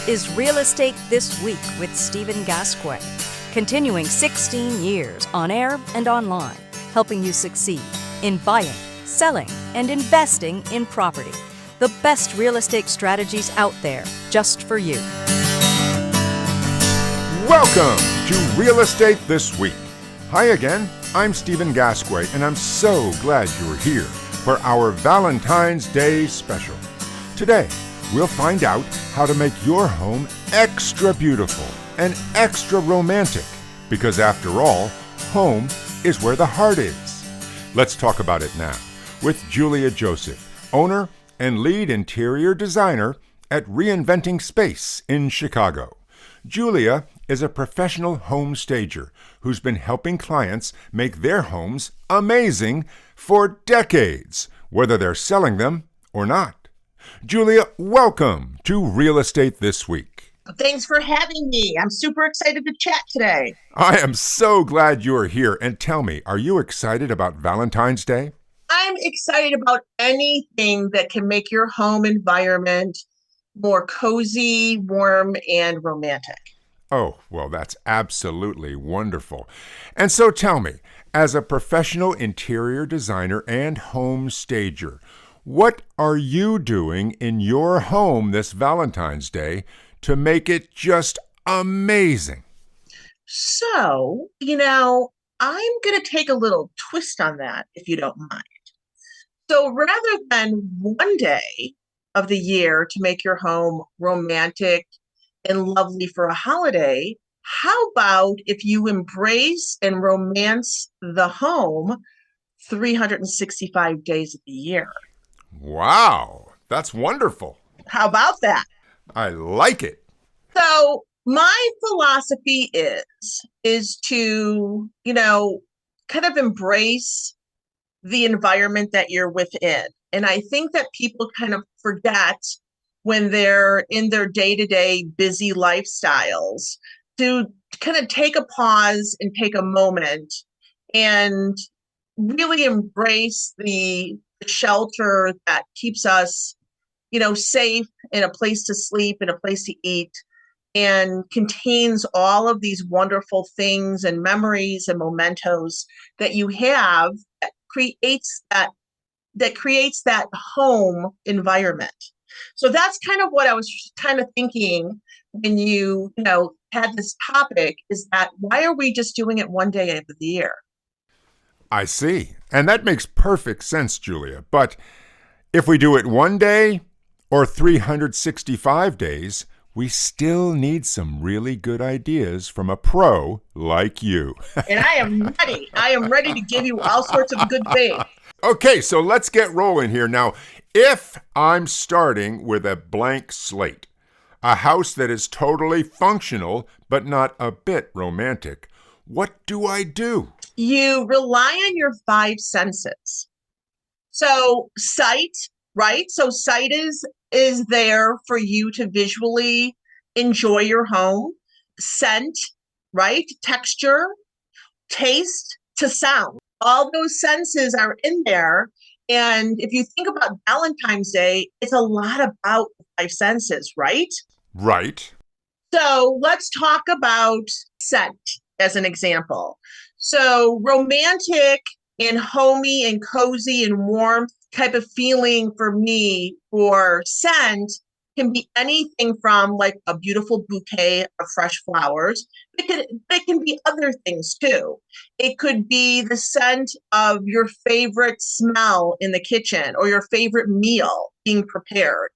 This is Real Estate This Week with Stephen Gasque, continuing 16 years on air and online, helping you succeed in buying, selling, and investing in property. The best real estate strategies out there just for you. Welcome to Real Estate This Week. Hi again, I'm Stephen Gasque, and I'm so glad you're here for our Valentine's Day special. Today, we'll find out how to make your home extra beautiful and extra romantic, because after all, home is where the heart is. Let's talk about it now with Julea Joseph, owner and lead interior designer at Reinventing Space in Chicago. Julea is a professional home stager who's been helping clients make their homes amazing for decades, whether they're selling them or not. Julea, welcome to Real Estate This Week. Thanks for having me. I'm super excited to chat today. I am so glad you're here. And tell me, are you excited about Valentine's Day? I'm excited about anything that can make your home environment more cozy, warm, and romantic. Oh, well, that's absolutely wonderful. And so tell me, as a professional interior designer and home stager, what are you doing in your home this Valentine's Day to make it just amazing? So, I'm going to take a little twist on that, if you don't mind. So rather than one day of the year to make your home romantic and lovely for a holiday, how about if you embrace and romance the home 365 days of the year? Wow, that's wonderful. How about that? I like it. So my philosophy is to, kind of embrace the environment that you're within. And I think that people kind of forget when they're in their day-to-day busy lifestyles to kind of take a pause and take a moment and really embrace the shelter that keeps us, safe, in a place to sleep, in a place to eat, and contains all of these wonderful things and memories and mementos that you have that creates that home environment. So that's kind of what I was kind of thinking when you had this topic, is that why are we just doing it one day of the year? I see. And that makes perfect sense, Julea. But if we do it one day or 365 days, we still need some really good ideas from a pro like you. And I am ready. I am ready to give you all sorts of good things. Okay, so let's get rolling here. Now, if I'm starting with a blank slate, a house that is totally functional but not a bit romantic, what do I do? You rely on your five senses. So sight, right? So sight is there for you to visually enjoy your home. Scent, right? Texture, taste, to sound. All those senses are in there. And if you think about Valentine's Day, it's a lot about the five senses, right? Right. So let's talk about scent as an example. So romantic and homey and cozy and warm type of feeling for me for scent can be anything from like a beautiful bouquet of fresh flowers. It can be other things too. It could be the scent of your favorite smell in the kitchen or your favorite meal being prepared.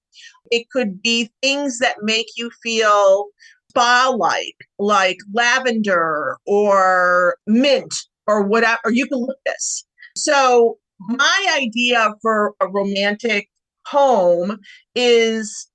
It could be things that make you feel spa-like lavender or mint or whatever, or eucalyptus. So my idea for a romantic home is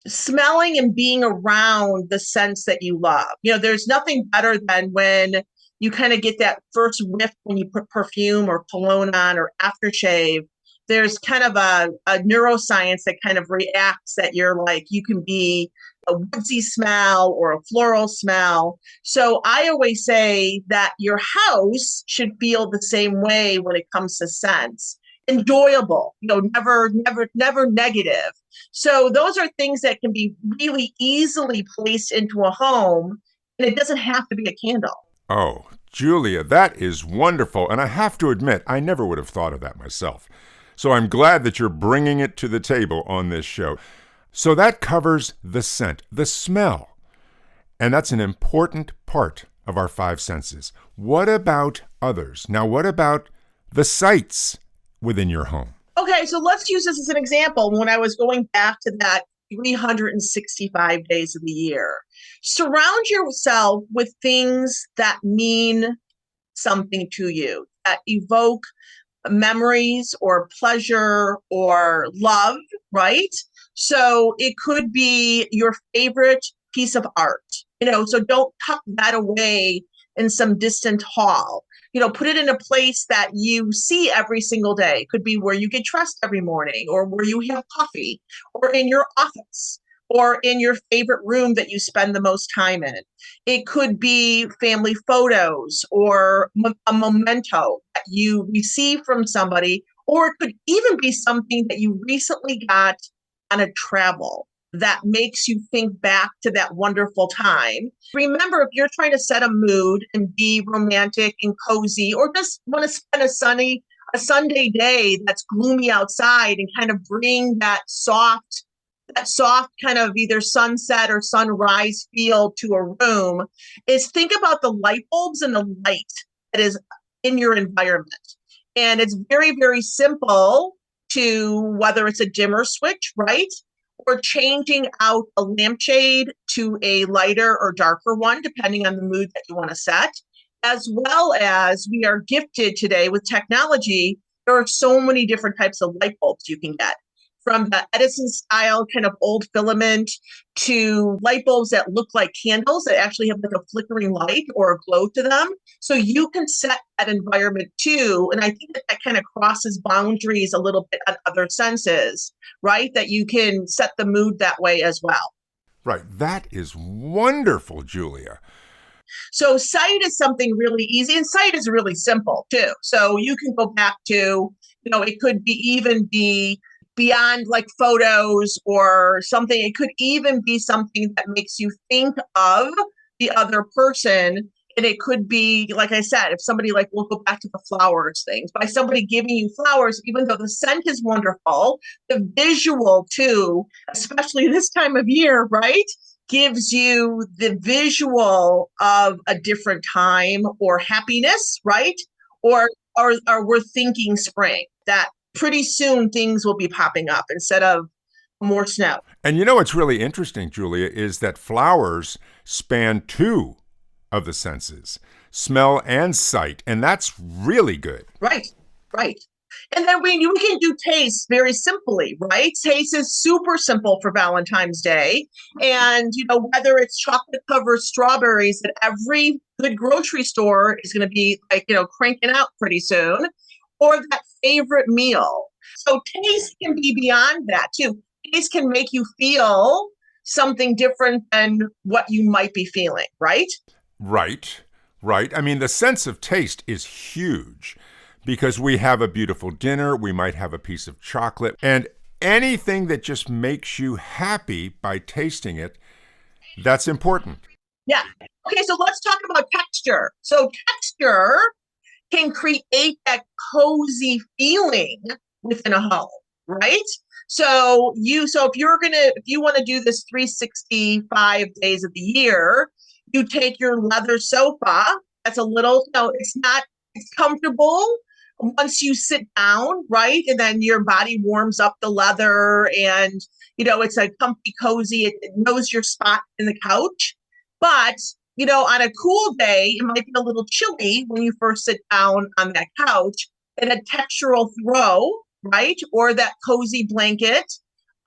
smelling and being around the scents that you love. There's nothing better than when you kind of get that first whiff when you put perfume or cologne on or aftershave. There's kind of a neuroscience that kind of reacts that you're like, you can be a woodsy smell or a floral smell. So I always say that your house should feel the same way when it comes to scents. enjoyable, never negative. So those are things that can be really easily placed into a home, and it doesn't have to be a candle. Oh, Julia, that is wonderful. And I have to admit, I never would have thought of that myself. So I'm glad that you're bringing it to the table on this show. So that covers the scent, the smell. And that's an important part of our five senses. What about others? Now, what about the sights within your home? Okay, so let's use this as an example. When I was going back to that 365 days of the year, surround yourself with things that mean something to you, that evoke memories or pleasure or love, right? So it could be your favorite piece of art, so don't tuck that away in some distant hall. Put it in a place that you see every single day. It could be where you get dressed every morning, or where you have coffee, or in your office, or in your favorite room that you spend the most time in. It could be family photos or a memento that you receive from somebody, or it could even be something that you recently got on a travel that makes you think back to that wonderful time. Remember, if you're trying to set a mood and be romantic and cozy, or just want to spend a Sunday day that's gloomy outside and kind of bring that soft kind of either sunset or sunrise feel to a room, is think about the light bulbs and the light that is in your environment. And it's very, very simple to, whether it's a dimmer switch, right? Or changing out a lampshade to a lighter or darker one, depending on the mood that you want to set. As well as, we are gifted today with technology. There are so many different types of light bulbs you can get, from the Edison style kind of old filament to light bulbs that look like candles that actually have like a flickering light or a glow to them. So you can set that environment too. And I think that kind of crosses boundaries a little bit on other senses, right? That you can set the mood that way as well. Right. That is wonderful, Julia. So sight is something really easy, and sight is really simple too. So you can go back to, it could be beyond like photos or something. It could even be something that makes you think of the other person. And it could be, like I said, if somebody, like, we'll go back to the flowers things, by somebody giving you flowers, even though the scent is wonderful, the visual too, especially this time of year, right, gives you the visual of a different time or happiness, right? Or we're thinking spring, that pretty soon things will be popping up instead of more snow. And what's really interesting, Julia, is that flowers span two of the senses, smell and sight. And that's really good. Right. And then we can do taste very simply, right? Taste is super simple for Valentine's Day. And, whether it's chocolate covered strawberries that every good grocery store is going to be like, cranking out pretty soon, or that favorite meal. So taste can be beyond that too. Taste can make you feel something different than what you might be feeling, right? Right. I mean, the sense of taste is huge, because we have a beautiful dinner, we might have a piece of chocolate, and anything that just makes you happy by tasting it, that's important. Yeah. Okay, so let's talk about texture. So texture can create that cozy feeling within a home, right? So if you want to do this 365 days of the year, you take your leather sofa. That's a little, it's comfortable once you sit down, right? And then your body warms up the leather, and, it's a comfy, cozy, it knows your spot in the couch. But, on a cool day, it might be a little chilly when you first sit down on that couch, and a textural throw, right? Or that cozy blanket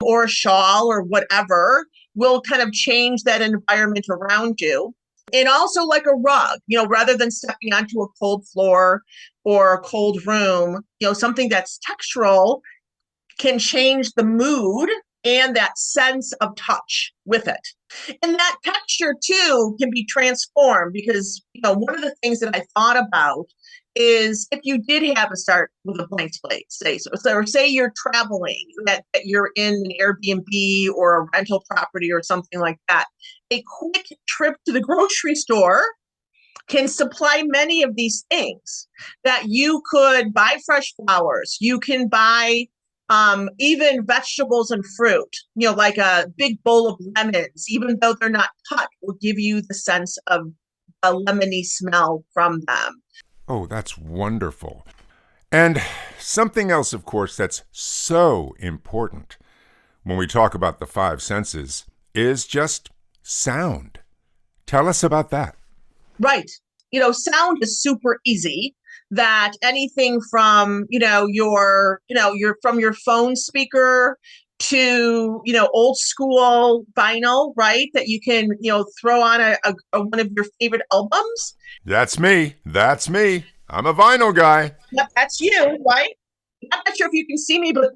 or a shawl or whatever will kind of change that environment around you. And also like a rug, rather than stepping onto a cold floor or a cold room, something that's textural can change the mood and that sense of touch with it. And that texture too can be transformed, because, one of the things that I thought about is if you did have a start with a blank slate, or say you're traveling, that you're in an Airbnb or a rental property or something like that, a quick trip to the grocery store can supply many of these things that you could buy fresh flowers. You can buy even vegetables and fruit, like a big bowl of lemons, even though they're not cut, will give you the sense of a lemony smell from them. Oh, that's wonderful. And something else, of course, that's so important when we talk about the five senses is just sound. Tell us about that. Right. Sound is super easy. That anything from, your from your phone speaker to, old school vinyl, right? That you can, throw on a one of your favorite albums. That's me. I'm a vinyl guy. Yep, that's you, right? I'm not sure if you can see me, but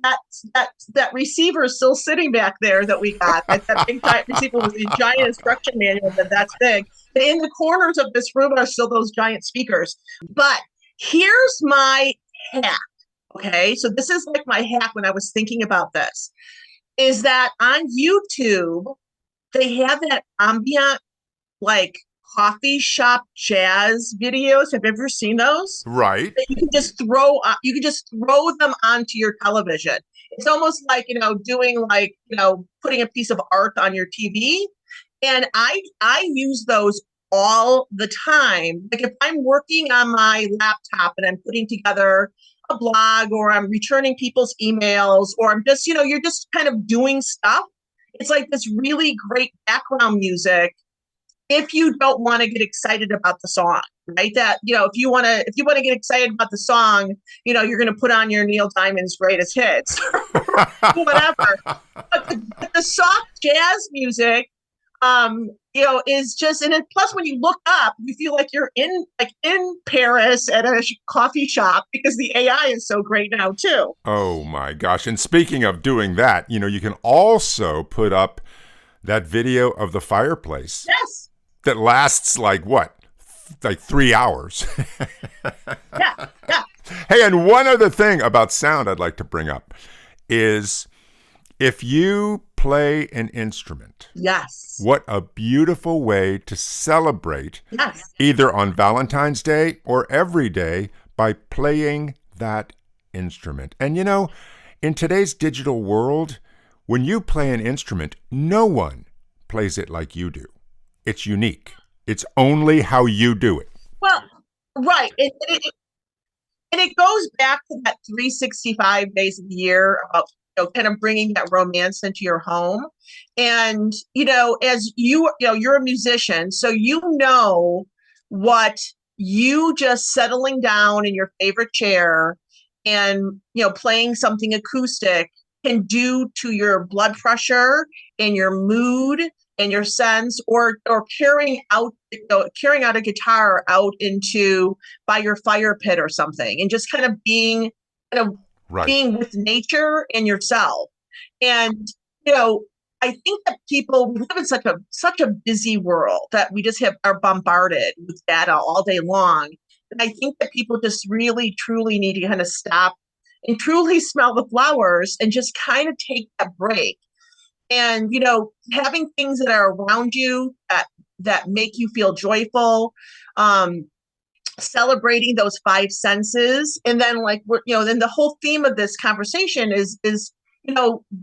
that receiver is still sitting back there that we got. That big giant receiver with a giant instruction manual that's big. And in the corners of this room are still those giant speakers. But here's my hack. Okay, so this is like my hack when I was thinking about this, is that on YouTube, they have that ambient, like coffee shop jazz videos. Have you ever seen those? Right. That you can just throw them onto your television. It's almost like, doing like, putting a piece of art on your TV. And I use those all the time. Like if I'm working on my laptop and I'm putting together a blog, or I'm returning people's emails, or I'm just, you're just kind of doing stuff. It's like this really great background music if you don't want to get excited about the song, right? That, if you want to get excited about the song, you're going to put on your Neil Diamond's greatest hits, whatever. But the soft jazz music, is just, and then plus when you look up, you feel like you're in Paris at a coffee shop because the AI is so great now too. Oh my gosh. And speaking of doing that, you can also put up that video of the fireplace. Yes. That lasts like 3 hours. Yeah. Hey, and one other thing about sound I'd like to bring up is if you play an instrument. Yes. What a beautiful way to celebrate. Yes. Either on Valentine's Day or every day by playing that instrument. And in today's digital world, when you play an instrument, no one plays it like you do. It's unique. It's only how you do it. Well, right. And it goes back to that 365 days of the year about, kind of bringing that romance into your home. And, as you're a musician, so what you just settling down in your favorite chair and, playing something acoustic can do to your blood pressure and your mood and your sense, or carrying out a guitar out into by your fire pit or something, and just kind of being Right. being with nature and yourself. And I think that we live in such a busy world that we just are bombarded with data all day long. And I think that people just really truly need to kind of stop and truly smell the flowers and just kind of take that break. And, having things that are around you that make you feel joyful, celebrating those five senses. And then then the whole theme of this conversation is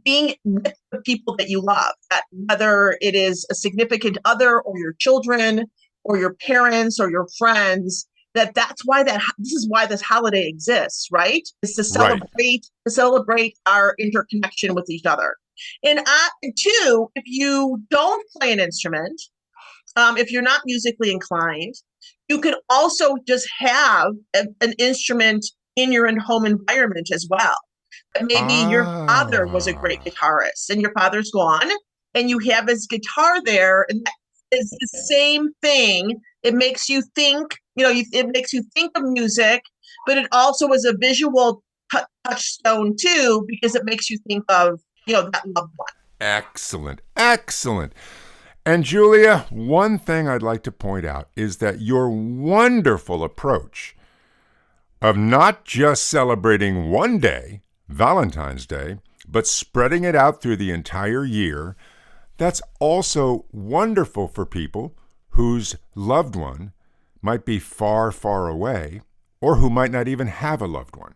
being with the people that you love, that whether it is a significant other or your children or your parents or your friends, this is why this holiday exists, right? Is to celebrate our interconnection with each other. And two, if you don't play an instrument, if you're not musically inclined, you could also just have an instrument in your home environment as well. Maybe your father was a great guitarist and your father's gone and you have his guitar there, and that is the same thing. It makes you think, it makes you think of music, but it also is a visual touchstone too, because it makes you think of, that loved one. Excellent. And Julea, one thing I'd like to point out is that your wonderful approach of not just celebrating one day, Valentine's Day, but spreading it out through the entire year. That's also wonderful for people whose loved one might be far, far away, or who might not even have a loved one.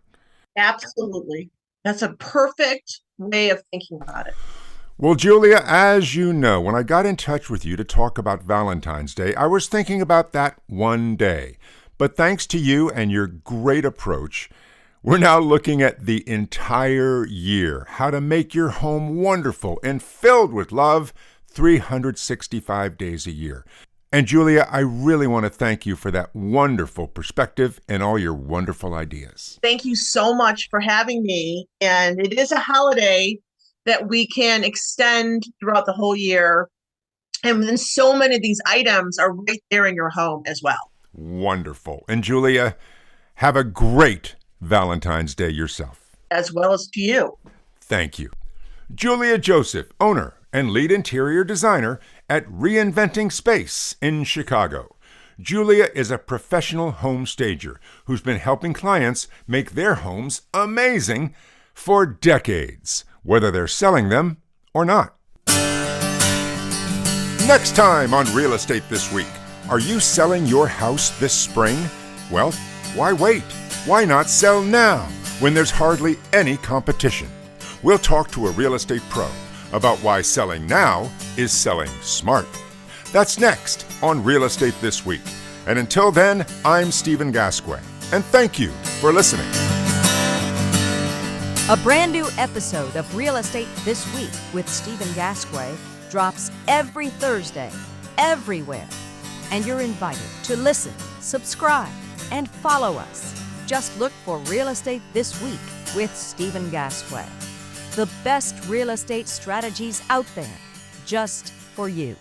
Absolutely. That's a perfect way of thinking about it. Well, Julea, as you know, when I got in touch with you to talk about Valentine's Day, I was thinking about that one day. But thanks to you and your great approach, we're now looking at the entire year, how to make your home wonderful and filled with love 365 days a year. And Julea, I really want to thank you for that wonderful perspective and all your wonderful ideas. Thank you so much for having me. And it is a holiday that we can extend throughout the whole year. And then so many of these items are right there in your home as well. Wonderful. And Julea, have a great Valentine's Day yourself. As well as to you. Thank you. Julea Joseph, owner and lead interior designer at Reinventing Space in Chicago. Julea is a professional home stager who's been helping clients make their homes amazing for decades, whether they're selling them or not. Next time on Real Estate This Week, are you selling your house this spring? Well, why wait? Why not sell now when there's hardly any competition? We'll talk to a real estate pro about why selling now is selling smart. That's next on Real Estate This Week. And until then, I'm Stephen Gasque, and thank you for listening. A brand new episode of Real Estate This Week with Stephen Gasque drops every Thursday, everywhere. And you're invited to listen, subscribe, and follow us. Just look for Real Estate This Week with Stephen Gasque. The best real estate strategies out there, just for you.